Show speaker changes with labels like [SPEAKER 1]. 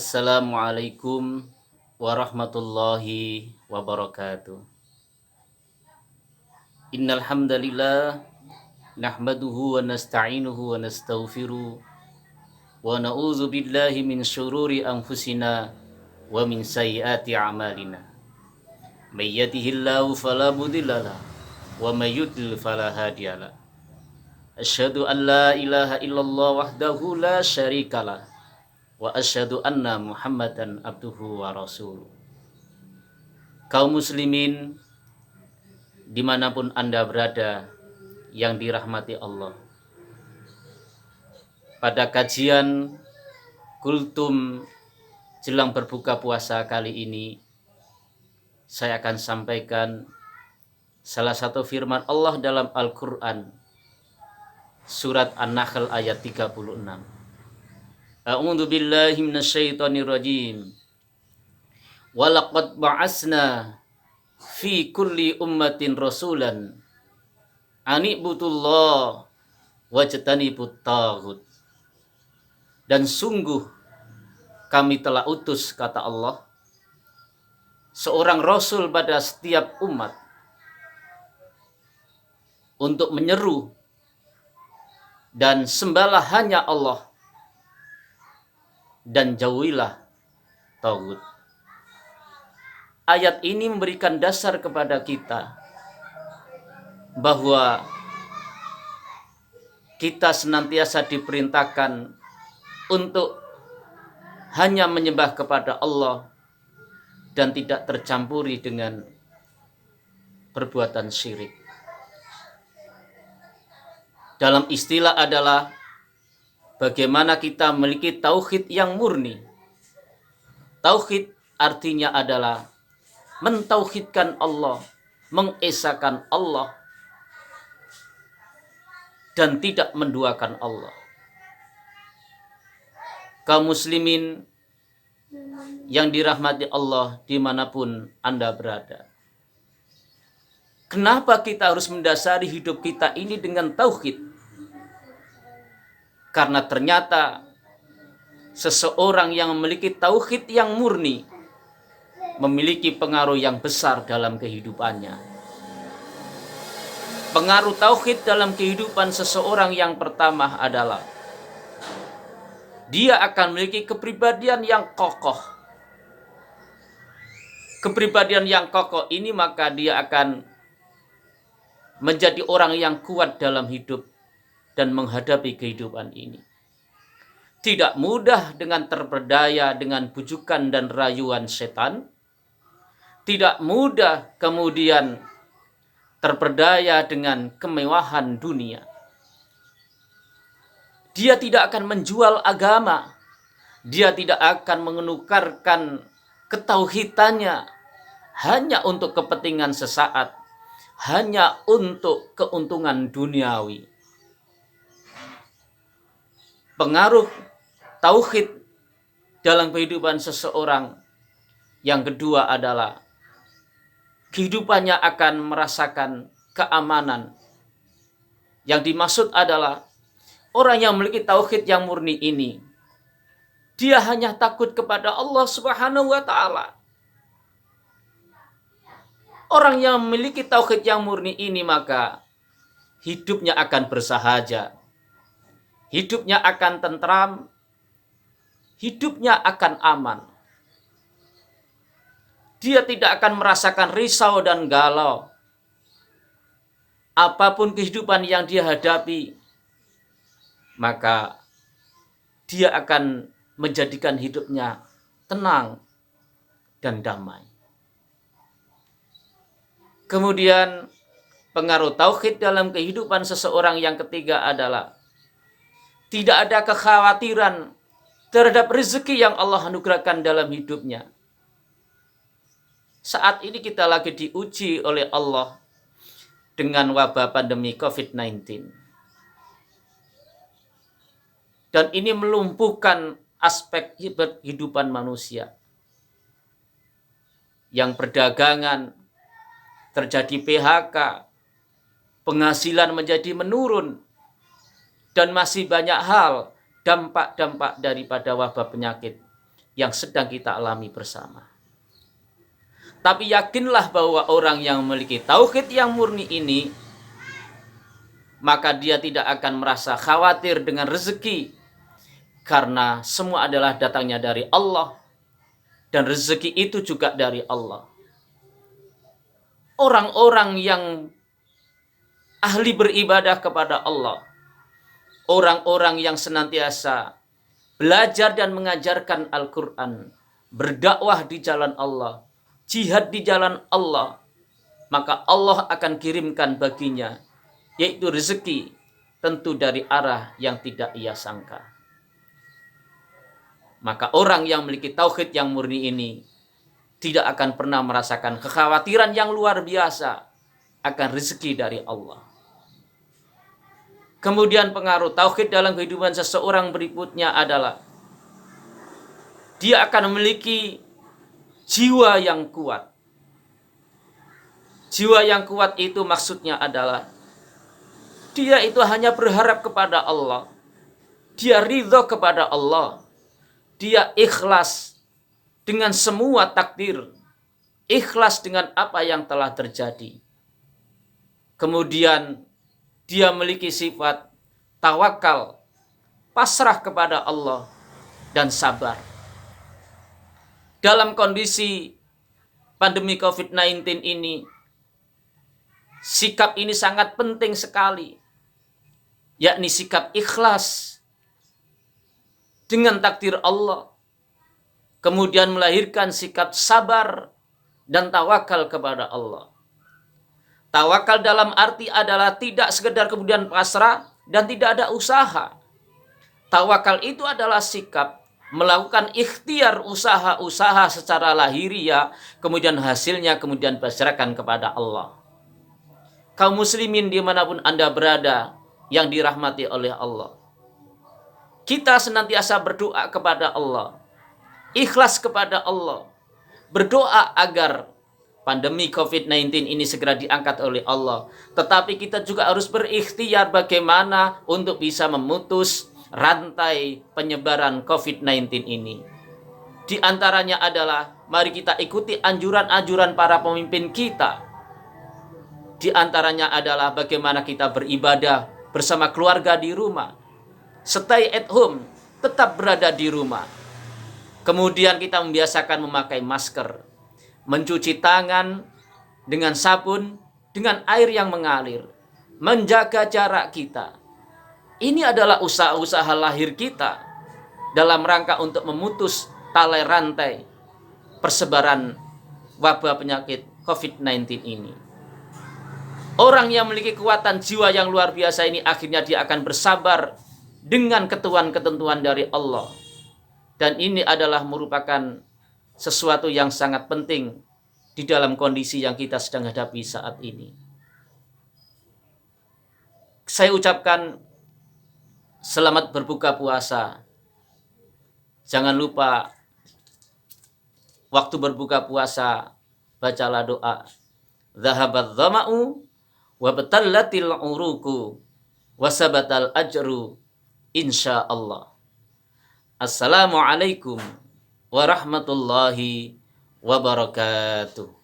[SPEAKER 1] Assalamualaikum warahmatullahi wabarakatuh. Innal hamdalillah nahmaduhu wa nasta'inuhu wa nastaghfiruh wa na'udzu billahi min syururi anfusina wa min sayyiati a'malina. May yahdihillahu fala mudhillalah wa may yudlil fala hadiyalah. Asyhadu an la ilaha illallah wahdahu la syarikalah wa asyhadu anna Muhammadan abduhu wa rasuluh. Kaum muslimin dimanapun Anda berada yang dirahmati Allah, pada kajian kultum jelang berbuka puasa kali ini saya akan sampaikan salah satu firman Allah dalam Al-Quran, surat An-Nahl ayat 36. A'udzu billahi minasyaitonir rajim. Walaqad ba'asna fi kulli ummatin rasulan ani'budullah wajtanibut taghut. Dan sungguh kami telah utus, kata Allah, seorang rasul pada setiap umat untuk menyeru dan sembahlah hanya Allah dan jauhilah taghut. Ayat ini memberikan dasar kepada kita bahwa kita senantiasa diperintahkan untuk hanya menyembah kepada Allah dan tidak tercampuri dengan perbuatan syirik. Dalam istilah adalah bagaimana kita memiliki tauhid yang murni. Tauhid artinya adalah mentauhidkan Allah, mengesahkan Allah, dan tidak menduakan Allah. Kaum muslimin yang dirahmati Allah dimanapun Anda berada, kenapa kita harus mendasari hidup kita ini dengan tauhid? Karena ternyata seseorang yang memiliki tauhid yang murni memiliki pengaruh yang besar dalam kehidupannya. Pengaruh tauhid dalam kehidupan seseorang yang pertama adalah dia akan memiliki kepribadian yang kokoh. Kepribadian yang kokoh ini maka dia akan menjadi orang yang kuat dalam hidup dan menghadapi kehidupan ini. Tidak mudah dengan terperdaya dengan bujukan dan rayuan setan. Tidak mudah kemudian terperdaya dengan kemewahan dunia. Dia tidak akan menjual agama. Dia tidak akan menukarkan ketauhidannya hanya untuk kepentingan sesaat, hanya untuk keuntungan duniawi. Pengaruh tauhid dalam kehidupan seseorang yang kedua adalah kehidupannya akan merasakan keamanan. Yang dimaksud adalah orang yang memiliki tauhid yang murni ini, dia hanya takut kepada Allah Subhanahu wa ta'ala. Orang yang memiliki tauhid yang murni ini maka hidupnya akan bersahaja, hidupnya akan tentram, hidupnya akan aman. Dia tidak akan merasakan risau dan galau. Apapun kehidupan yang dia hadapi, maka dia akan menjadikan hidupnya tenang dan damai. Kemudian pengaruh tauhid dalam kehidupan seseorang yang ketiga adalah tidak ada kekhawatiran terhadap rezeki yang Allah anugerahkan dalam hidupnya. Saat ini kita lagi diuji oleh Allah dengan wabah pandemi COVID-19. Dan ini melumpuhkan aspek kehidupan manusia. Yang perdagangan, terjadi PHK, penghasilan menjadi menurun, dan masih banyak hal dampak-dampak daripada wabah penyakit yang sedang kita alami bersama. Tapi yakinlah bahwa orang yang memiliki tauhid yang murni ini, maka dia tidak akan merasa khawatir dengan rezeki, karena semua adalah datangnya dari Allah, dan rezeki itu juga dari Allah. Orang-orang yang ahli beribadah kepada Allah, orang-orang yang senantiasa belajar dan mengajarkan Al-Quran, berdakwah di jalan Allah, jihad di jalan Allah, maka Allah akan kirimkan baginya, yaitu rezeki, tentu dari arah yang tidak ia sangka. Maka orang yang memiliki tauhid yang murni ini tidak akan pernah merasakan kekhawatiran yang luar biasa akan rezeki dari Allah. Kemudian pengaruh tauhid dalam kehidupan seseorang berikutnya adalah dia akan memiliki jiwa yang kuat. Jiwa yang kuat itu maksudnya adalah dia itu hanya berharap kepada Allah. Dia ridho kepada Allah. Dia ikhlas dengan semua takdir. Ikhlas dengan apa yang telah terjadi. Kemudian dia memiliki sifat tawakal, pasrah kepada Allah, dan sabar. Dalam kondisi pandemi COVID-19 ini, sikap ini sangat penting sekali, yakni sikap ikhlas dengan takdir Allah, kemudian melahirkan sikap sabar dan tawakal kepada Allah. Tawakal dalam arti adalah tidak sekedar kemudian pasrah dan tidak ada usaha. Tawakal itu adalah sikap melakukan ikhtiar usaha-usaha secara lahiriah, kemudian hasilnya kemudian berserahkan kepada Allah. Kaum muslimin dimanapun Anda berada yang dirahmati oleh Allah, kita senantiasa berdoa kepada Allah, ikhlas kepada Allah, berdoa agar pandemi COVID-19 ini segera diangkat oleh Allah. Tetapi kita juga harus berikhtiar bagaimana untuk bisa memutus rantai penyebaran COVID-19 ini. Di antaranya adalah mari kita ikuti anjuran-anjuran para pemimpin kita. Di antaranya adalah bagaimana kita beribadah bersama keluarga di rumah. Stay at home, tetap berada di rumah. Kemudian kita membiasakan memakai masker, mencuci tangan dengan sabun, dengan air yang mengalir, menjaga jarak kita. Ini adalah usaha-usaha lahir kita dalam rangka untuk memutus tali rantai persebaran wabah penyakit COVID-19 ini. Orang yang memiliki kekuatan jiwa yang luar biasa ini akhirnya dia akan bersabar dengan ketentuan-ketentuan dari Allah. Dan ini adalah merupakan sesuatu yang sangat penting di dalam kondisi yang kita sedang hadapi saat ini. Saya ucapkan selamat berbuka puasa. Jangan lupa waktu berbuka puasa bacalah doa. Zahabat dhama'u wa batallatil uruku wa sabatal ajru insyaallah. Assalamualaikum warahmatullahi wabarakatuh.